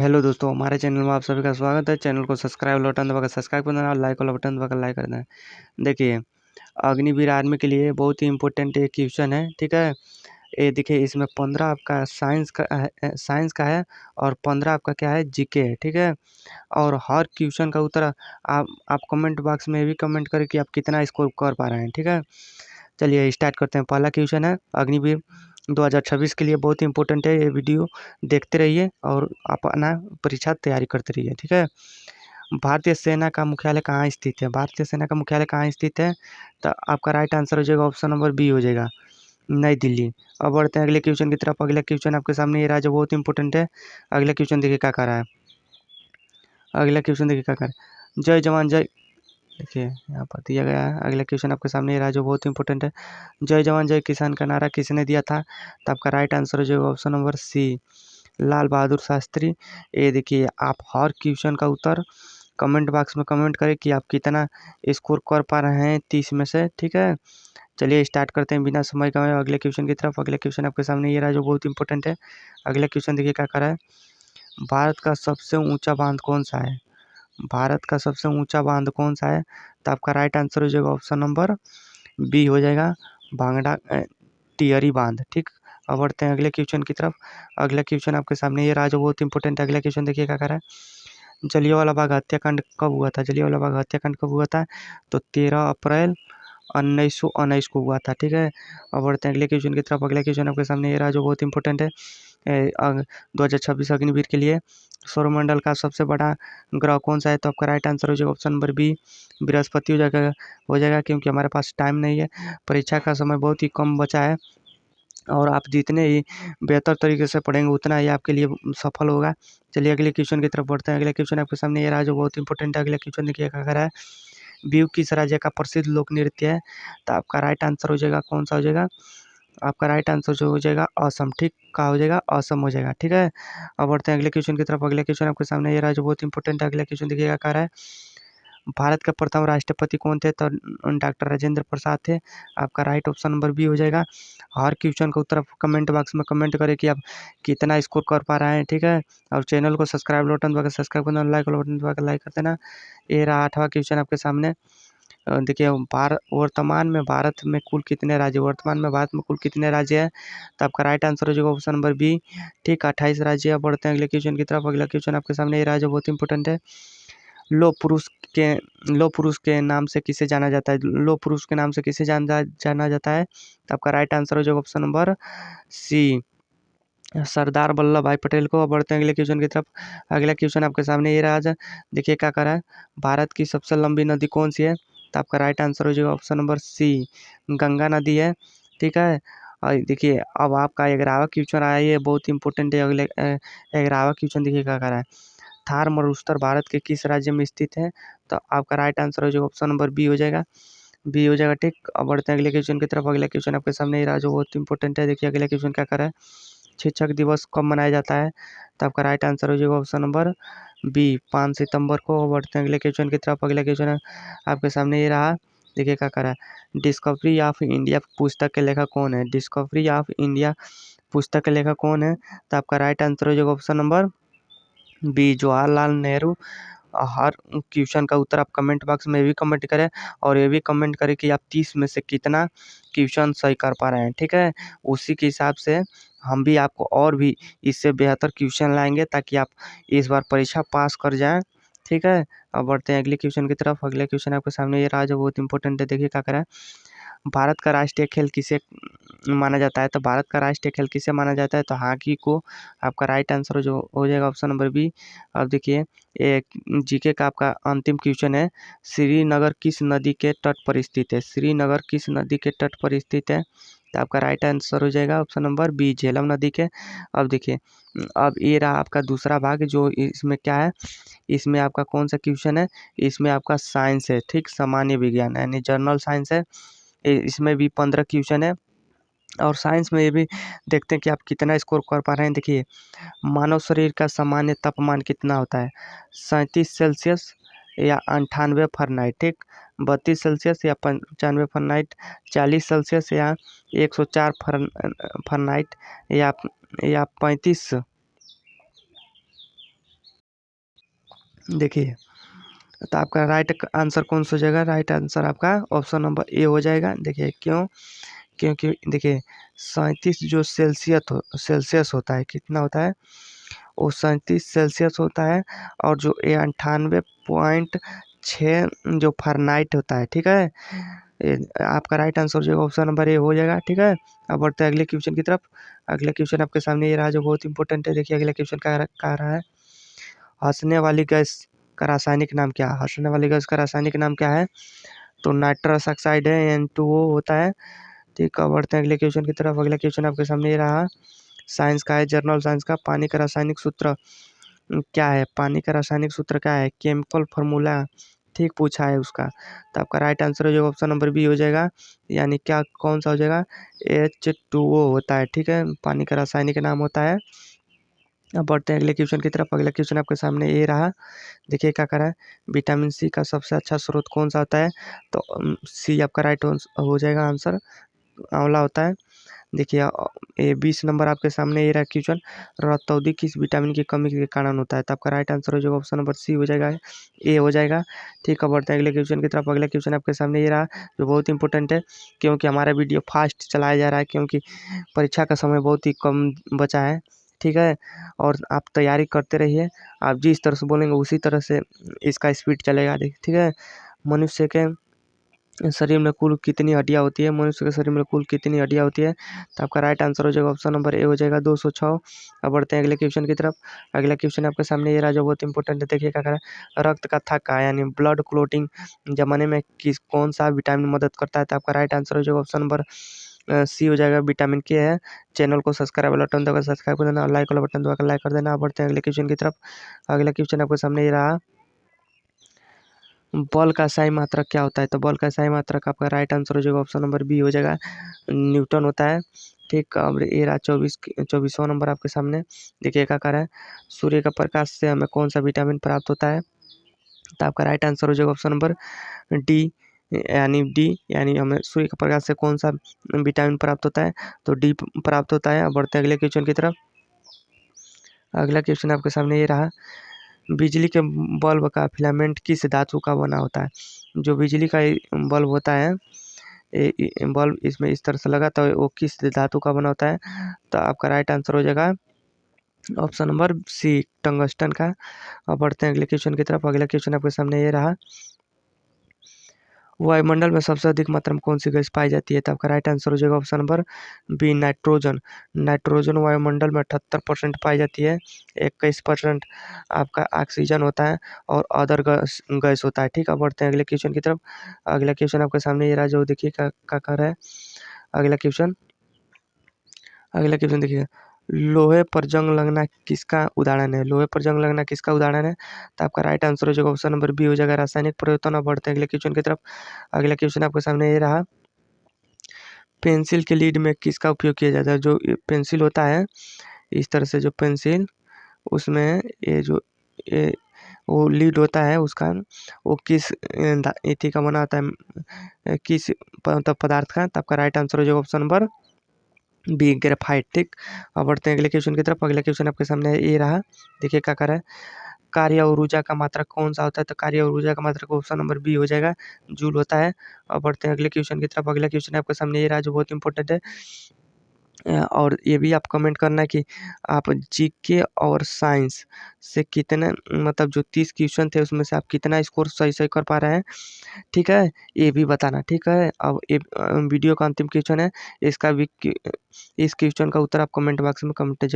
Hello दोस्तों, हमारे channel में आप सभी का स्वागत है। चैनल को सब्सक्राइब बटन दबाकर सब्सक्राइब कर देना और लाइक वाला बटन दबाकर लाइक कर देना। देखिए, अग्निवीर आर्मी के लिए बहुत ही इंपॉर्टेंट एक क्वेश्चन है, ठीक है। ये देखिए, इसमें 15 आपका साइंस का है और 15 आपका क्या है, जीके है, ठीक है। और हर क्वेश्चन का उत्तर आप कमेंट बॉक्स में भी कमेंट करें कि आप कितना स्कोर कर पा रहे हैं, ठीक है। चलिए स्टार्ट करते हैं। पहला क्वेश्चन है अग्निवीर 2026 के लिए बहुत ही इंपॉर्टेंट है। ये वीडियो देखते रहिए और अपना परीक्षा तैयारी करते रहिए, ठीक है। भारतीय सेना का मुख्यालय कहाँ स्थित है? भारतीय सेना का मुख्यालय कहाँ स्थित है? तो आपका राइट आंसर हो जाएगा ऑप्शन नंबर बी हो जाएगा, नई दिल्ली। अब बढ़ते हैं अगले क्वेश्चन की तरफ। अगला क्वेश्चन आपके सामने ये रहा जो बहुत इंपॉर्टेंट है। अगला क्वेश्चन देखिए क्या कर रहा है। अगला क्वेश्चन देखिए क्या कर रहा है। जय जवान जय, देखिए यहाँ पर दिया गया है। अगला क्वेश्चन आपके सामने ये रहा जो बहुत इंपॉर्टेंट है। जय जवान जय किसान का नारा किसने दिया था? तो आपका राइट आंसर हो जाएगा option number C, Lal Bahadur Shastri. ये देखिए, आप हर क्वेश्चन का उत्तर कमेंट बॉक्स में कमेंट करें कि आप कितना स्कोर कर पा रहे हैं 30 में से, ठीक है। चलिए स्टार्ट करते हैं बिना समय गंवाए अगले क्वेश्चन की तरफ। अगले क्वेश्चन आपके सामने ये रहा जो बहुत इंपॉर्टेंट है। अगला क्वेश्चन देखिए क्या कर रहा है। भारत का सबसे ऊंचा बांध कौन सा है? भारत का सबसे ऊंचा बांध कौन सा है? तो आपका राइट आंसर हो जाएगा ऑप्शन नंबर बी हो जाएगा, भांगड़ा टिहरी बांध, ठीक। अब बढ़ते हैं अगले क्वेश्चन की तरफ। अगला क्वेश्चन आपके सामने ये रहा जो बहुत इंपॉर्टेंट है। अगला क्वेश्चन देखिए क्या कर रहा है। जलियांवाला बाग हत्याकांड कब हुआ था? जलियांवाला बाग हत्याकांड कब हुआ था? तो 13 अप्रैल 1919 को हुआ था, ठीक है। अब बढ़ते हैं अगले क्वेश्चन की तरफ। अगला क्वेश्चन आपके सामने ये रहा जो बहुत इंपॉर्टेंट है। 2026 अग्निवीर के लिए सौरमंडल का सबसे बड़ा ग्रह कौन सा है? तो आपका राइट आंसर हो जाएगा ऑप्शन नंबर बी, बृहस्पति हो जाएगा, क्योंकि हमारे पास टाइम नहीं है, परीक्षा का समय बहुत ही कम बचा है। और आप जितने ही बेहतर तरीके से पढ़ेंगे उतना ही आपके लिए सफल होगा। चलिए अगले क्वेश्चन की तरफ बढ़ते हैं। अगले क्वेश्चन आपके सामने ये रहा जो बहुत इंपॉर्टेंट है। अगला क्वेश्चन देखिए क्या कर रहा है। बिहू किस राज्य का प्रसिद्ध लोक नृत्य है? तो आपका राइट आंसर हो जाएगा कौन सा हो जाएगा? आपका राइट आंसर जो हो जाएगा असम, ठीक। का हो जाएगा असम हो जाएगा, ठीक है। अब बढ़ते हैं अगले क्वेश्चन की तरफ। अगले क्वेश्चन आपके सामने ये रहा जो बहुत इंपॉर्टेंट है। अगला क्वेश्चन देखिएगा क्या रहा है। भारत के प्रथम राष्ट्रपति कौन थे? तो डॉक्टर राजेंद्र प्रसाद थे। आपका राइट ऑप्शन नंबर बी हो जाएगा। हर क्वेश्चन का उत्तर आप कमेंट बॉक्स में कमेंट करें कि आप कितना स्कोर कर पा रहे हैं, ठीक है। और चैनल को सब्सक्राइब बटन दबाकर सब्सक्राइब करना, लाइक वाला बटन दबाकर लाइक कर देना। ये रहा 8वां क्वेश्चन आपके सामने। देखिए, वर्तमान में भारत में कुल कितने राज्य हैं? तो आपका राइट आंसर हो जाएगा ऑप्शन नंबर बी, ठीक, 28 राज्य। अब बढ़ते हैं अगले क्वेश्चन की तरफ। अगला क्वेश्चन आपके सामने ये रहा जो बहुत इंपॉर्टेंट है। लो पुरुष के लो पुरुष के नाम से किसे जाना जाता है? लो पुरुष के नाम से किसे जाना जाता है? तो आपका राइट आंसर हो जाएगा option number C, Sardar Vallabh भाई पटेल को। अब बढ़ते हैं अगले क्वेश्चन की तरफ। अगला क्वेश्चन आपके सामने ये रहा आज। देखिए क्या कर रहा है। भारत की सबसे लंबी नदी कौन सी है? तो आपका राइट आंसर हो जाएगा ऑप्शन नंबर सी, गंगा नदी है, ठीक है। और देखिए, अब आपका 11वां क्वेश्चन आया, ये बहुत इंपॉर्टेंट है। अगले 11वां क्वेश्चन देखिए क्या कर रहा है। थार मरुस्थल भारत के किस राज्य में स्थित है? तो आपका राइट आंसर हो जाएगा ऑप्शन नंबर बी हो जाएगा, बी हो जाएगा, ठीक। अब बढ़ते हैं अगले क्वेश्चन की तरफ। अगला क्वेश्चन आपके सामने ये रहा जो बहुत इंपॉर्टेंट है। देखिए अगला क्वेश्चन क्या कर रहा है। शिक्षक दिवस कब मनाया जाता है? तो आपका राइट आंसर हो जाएगा ऑप्शन नंबर बी, 5 सितंबर को। बढ़ते हैं अगले क्वेश्चन की तरफ। अगला क्वेश्चन आपके सामने ये रहा। देखिए क्या करा है। डिस्कवरी ऑफ इंडिया पुस्तक के लेखक कौन है? डिस्कवरी ऑफ इंडिया पुस्तक के लेखक कौन है? तो आपका राइट आंसर हो जाएगा option number B, Jawaharlal Nehru. हर क्वेश्चन का उत्तर आप कमेंट बॉक्स में भी कमेंट करें और ये भी कमेंट करें कि आप 30 में से कितना क्वेश्चन सही कर पा रहे हैं, ठीक है। उसी के हिसाब से हम भी आपको और भी इससे बेहतर क्वेश्चन लाएंगे ताकि आप इस बार परीक्षा पास कर जाएं, ठीक है। अब बढ़ते हैं अगले क्वेश्चन की तरफ। अगले क्वेश्चन आपके सामने ये रहा जो बहुत इंपॉर्टेंट है। देखिए क्या करें। भारत का राष्ट्रीय खेल किसे माना जाता है? तो भारत का राष्ट्रीय खेल किसे माना जाता है? तो हॉकी को। आपका राइट आंसर जो हो जाएगा ऑप्शन नंबर बी। अब देखिए, एक जीके का आपका अंतिम क्वेश्चन है। श्रीनगर किस नदी के तट पर स्थित है? श्रीनगर किस नदी के तट पर स्थित है? तो आपका राइट आंसर हो जाएगा ऑप्शन नंबर बी, झेलम नदी के। अब देखिए, अब ये रहा आपका दूसरा भाग जो इसमें क्या है। इसमें आपका कौन सा क्वेश्चन है? इसमें आपका साइंस है, ठीक, सामान्य विज्ञान यानी जनरल साइंस है। इसमें भी 15 क्वेश्चन है। और साइंस में ये भी देखते हैं कि आप कितना स्कोर कर पा रहे हैं। देखिए, मानव शरीर का सामान्य तापमान कितना होता है? 37 सेल्सियस या 98 फ़ारेनहाइट, ठीक। 32 सेल्सियस या 95 फ़ारेनहाइट, 40 सेल्सियस या 104 फ़ारेनहाइट, या 35 देखिए, तो आपका राइट आंसर कौन सा हो जाएगा? राइट आंसर आपका ऑप्शन नंबर ए हो जाएगा। देखिए क्यों? क्योंकि देखिए 37 जो सेल्सियस होता है, कितना होता है? वो 37 सेल्सियस होता है, और जो ये 98.6 जो फ़ारेनहाइट होता है, ठीक है। आपका राइट आंसर जो ऑप्शन नंबर ए हो जाएगा, ठीक है। अब बढ़ते हैं अगले क्वेश्चन की तरफ। अगले क्वेश्चन आपके सामने ये रहा जो बहुत इंपॉर्टेंट है। देखिए अगले क्वेश्चन कह रहा है, हंसने वाली गैस का रासायनिक नाम क्या है? हंसने वाली गैस का रासायनिक नाम क्या है? तो नाइट्रस ऑक्साइड है, N2O होता है। ठीक है, बढ़ते हैं अगले क्वेश्चन की तरफ। अगला क्वेश्चन आपके सामने ये रहा, साइंस का है, जर्नल साइंस का। पानी का रासायनिक सूत्र क्या है? पानी का रासायनिक सूत्र क्या है? केमिकल फार्मूला ठीक पूछा है उसका। तो आपका राइट आंसर हो जाएगा ऑप्शन नंबर बी हो जाएगा। यानी क्या, कौन सा हो जाएगा? H2O होता है, ठीक है, पानी का रासायनिक नाम होता है। अब बढ़ते हैं अगले क्वेश्चन की तरफ। अगला क्वेश्चन आपके सामने ये रहा। देखिए क्या करा है, विटामिन सी का सबसे अच्छा स्रोत कौन सा होता है? तो सी आपका राइट हो जाएगा आंसर, आंवला होता है। देखिए ये 20 नंबर आपके सामने ये रहा क्वेश्चन, रतौंधी किस विटामिन की कमी के कारण होता है? तो आपका राइट आंसर हो जाएगा ऑप्शन नंबर सी हो जाएगा, ए हो जाएगा। ठीक है, बढ़ते हैं अगले क्वेश्चन की तरफ। अगला क्वेश्चन आपके सामने ये रहा जो बहुत इंपॉर्टेंट है, क्योंकि हमारा वीडियो फास्ट चलाया जा रहा है, क्योंकि परीक्षा का समय बहुत ही कम बचा है, ठीक है। और आप तैयारी करते रहिए, आप जिस तरह से बोलेंगे उसी तरह से इसका स्पीड चलेगा, ठीक है। मनुष्य के शरीर में कुल कितनी हड्डियाँ होती है? मनुष्य के शरीर में कुल कितनी हड्डियाँ होती है? तो आपका राइट आंसर हो जाएगा ऑप्शन नंबर ए हो जाएगा, 206। अब बढ़ते हैं अगले क्वेश्चन की तरफ। अगला क्वेश्चन आपके सामने ये रहा जो बहुत इंपॉर्टेंट है। देखिए क्या करा, रक्त का थक्का यानी ब्लड क्लोटिंग जमाने में कौन सा विटामिन मदद करता है? तो आपका राइट आंसर हो जाएगा ऑप्शन नंबर सी हो जाएगा, विटामिन के है। चैनल को सब्सक्राइब वाला बटन दबाकर सब्सक्राइब कर देना, लाइक वाला बटन दबाकर लाइक कर देना। अब बढ़ते हैं अगले क्वेश्चन की तरफ। अगला क्वेश्चन आपके सामने ये रहा, बल का सही मात्रक क्या होता है? तो बल का सही मात्रक आपका राइट आंसर हो जाएगा ऑप्शन नंबर बी हो जाएगा, न्यूटन होता है। ठीक, अब ये रहा 24वां नंबर आपके सामने। देखिए क्या कर रहा है, सूर्य का प्रकाश से हमें कौन सा विटामिन प्राप्त होता है? तो आपका राइट आंसर हो जाएगा ऑप्शन नंबर डी, यानी हमें सूर्य के प्रकाश से कौन सा विटामिन प्राप्त होता है? तो डी प्राप्त होता है। अब बढ़ते हैं अगले क्वेश्चन की तरफ। अगला क्वेश्चन आपके सामने ये रहा, बिजली के बल्ब का फिलामेंट किस धातु का बना होता है? जो बिजली का बल्ब होता है, बल्ब इसमें इस तरह से लगा तो वो किस धातु का बना होता है? तो आपका राइट आंसर हो जाएगा ऑप्शन नंबर सी, टंगस्टन का। अब बढ़ते हैं अगले क्वेश्चन की तरफ। अगला क्वेश्चन आपके सामने ये रहा, वायुमंडल में सबसे अधिक मात्रा में कौन सी गैस पाई जाती है? तो आपका राइट आंसर हो जाएगा option number B, nitrogen. Nitrogen वायुमंडल में 78% पाई जाती है, 21% आपका ऑक्सीजन होता है, और अदर गैस होता है। ठीक है, बढ़ते हैं अगले क्वेश्चन की तरफ। अगला क्वेश्चन आपके सामने ये रहा जो देखिए क्या कर रहा है। अगला क्वेश्चन देखिए, लोहे पर जंग लगना किसका उदाहरण है? लोहे पर जंग लगना किसका उदाहरण है? तो आपका राइट आंसर हो जाएगा ऑप्शन नंबर बी हो जाएगा, रासायनिक परिवर्तन। अब बढ़ते हैं अगले क्वेश्चन की तरफ। अगला क्वेश्चन आपके सामने ये रहा, पेंसिल के लीड में किसका उपयोग किया जाता है? जो पेंसिल होता है, इस तरह से जो पेंसिल, उसमें ये जो ये वो लीड होता है उसका, वो किस इथी का बना होता है, किस मतलब पदार्थ का? तो आपका राइट आंसर हो जाएगा ऑप्शन नंबर बी, ग्रेफाइट। ठीक, अब बढ़ते हैं अगले क्वेश्चन की तरफ। अगला क्वेश्चन आपके सामने ये रहा, देखिए क्या कर रहा है, कार्य और ऊर्जा का मात्रक कौन सा होता है? तो कार्य और ऊर्जा का मात्रक ऑप्शन नंबर बी हो जाएगा, जूल होता है। अब बढ़ते हैं अगले क्वेश्चन की तरफ। अगला क्वेश्चन आपके सामने ये रहा जो बहुत इंपॉर्टेंट है, और ये भी आप कमेंट करना कि आप जीके और साइंस से कितने, मतलब जो 30 क्वेश्चन थे उसमें से आप कितना स्कोर सही सही कर पा रहे हैं, ठीक है, ये भी बताना। ठीक है, अब ये वीडियो का अंतिम क्वेश्चन है, इसका भी इस क्वेश्चन का उत्तर आप कमेंट बॉक्स में कमेंट जरूर